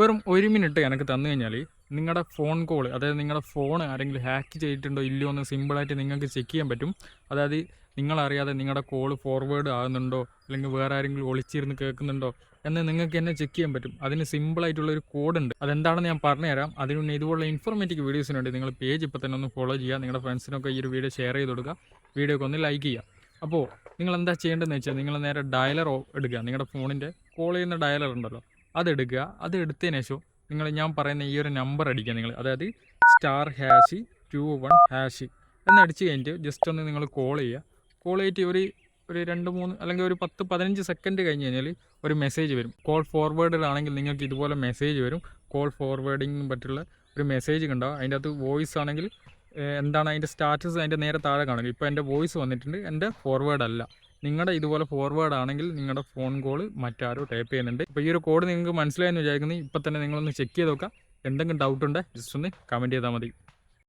വെറും 1 മിനിറ്റ് എനിക്ക് തന്നു കഴിഞ്ഞാൽ നിങ്ങളുടെ ഫോൺ കോൾ, അതായത് നിങ്ങളുടെ ഫോൺ ആരെങ്കിലും ഹാക്ക് ചെയ്തിട്ടുണ്ടോ ഇല്ലയോ എന്ന് സിമ്പിളായിട്ട് നിങ്ങൾക്ക് ചെക്ക് ചെയ്യാൻ പറ്റും. അതായത് നിങ്ങളറിയാതെ നിങ്ങളുടെ കോൾ ഫോർവേഡ് ആകുന്നുണ്ടോ അല്ലെങ്കിൽ വേറെ ആരെങ്കിലും ഒളിച്ചിരുന്ന് കേൾക്കുന്നുണ്ടോ എന്ന് നിങ്ങൾക്ക് തന്നെ ചെക്ക് ചെയ്യാൻ പറ്റും. അതിന് സിമ്പിളായിട്ടുള്ളൊരു കോഡുണ്ട്. അതെന്താണെന്ന് ഞാൻ പറഞ്ഞുതരാം. അതിന് മുന്നേ ഇതുപോലുള്ള ഇൻഫോർമേറ്റീവ് വീഡിയോസിന് വേണ്ടി നിങ്ങൾ പേജ് ഇപ്പോൾ തന്നെ ഒന്ന് ഫോളോ ചെയ്യുക. നിങ്ങളുടെ ഫ്രണ്ട്സിനൊക്കെ ഈ ഒരു വീഡിയോ ഷെയർ ചെയ്ത് കൊടുക്കുക. വീഡിയോക്ക് ഒന്ന് ലൈക്ക് ചെയ്യുക. അപ്പോൾ നിങ്ങൾ എന്താ ചെയ്യേണ്ടതെന്ന് വെച്ചാൽ നിങ്ങൾ നേരെ ഡയലർ എടുക്കുക. നിങ്ങളുടെ ഫോണിൻ്റെ കോൾ ചെയ്യുന്ന ഡയലർ ഉണ്ടല്ലോ, അതെടുക്കുക. അത് എടുത്തതിന് ശേഷം ഞാൻ പറയുന്ന ഈ ഒരു നമ്പർ അടിക്കുക നിങ്ങൾ, അതായത് *#21# എന്നടിച്ച് കഴിഞ്ഞിട്ട് ജസ്റ്റ് ഒന്ന് നിങ്ങൾ കോൾ ചെയ്യുക. കോൾ ചെയ്തിട്ട് ഒരു 2-3 അല്ലെങ്കിൽ ഒരു 10-15 സെക്കൻഡ് കഴിഞ്ഞ് കഴിഞ്ഞാൽ ഒരു മെസ്സേജ് വരും. കോൾ ഫോർവേഡഡ് ആണെങ്കിൽ നിങ്ങൾക്ക് ഇതുപോലെ മെസ്സേജ് വരും. കോൾ ഫോർവേഡിങ്ങിന് പറ്റുള്ള ഒരു മെസ്സേജ് ഉണ്ടാവും. അതിൻ്റെ അകത്ത് വോയിസ് ആണെങ്കിൽ എന്താണ് അതിൻ്റെ സ്റ്റാറ്റസ് അതിൻ്റെ നേരെ താഴെ കാണില്ല. ഇപ്പോൾ എൻ്റെ വോയിസ് വന്നിട്ടുണ്ട്, എൻ്റെ ഫോർവേഡ് അല്ല. നിങ്ങളുടെ ഇതുപോലെ ഫോർവേഡ് ആണെങ്കിൽ നിങ്ങളുടെ ഫോൺ കോൾ മറ്റാരോ ടൈപ്പ് ചെയ്യുന്നുണ്ട്. ഇപ്പോൾ ഈ ഒരു കോഡ് നിങ്ങൾക്ക് മനസ്സിലായെന്ന് വിചാരിക്കുന്നത്. ഇപ്പോൾ തന്നെ നിങ്ങളൊന്ന് ചെക്ക് ചെയ്ത് നോക്കുക. എന്തെങ്കിലും ഡൗട്ട് ഉണ്ടെങ്കിൽ ജസ്റ്റ് ഒന്ന് കമൻറ്റ് ചെയ്താൽ മതി.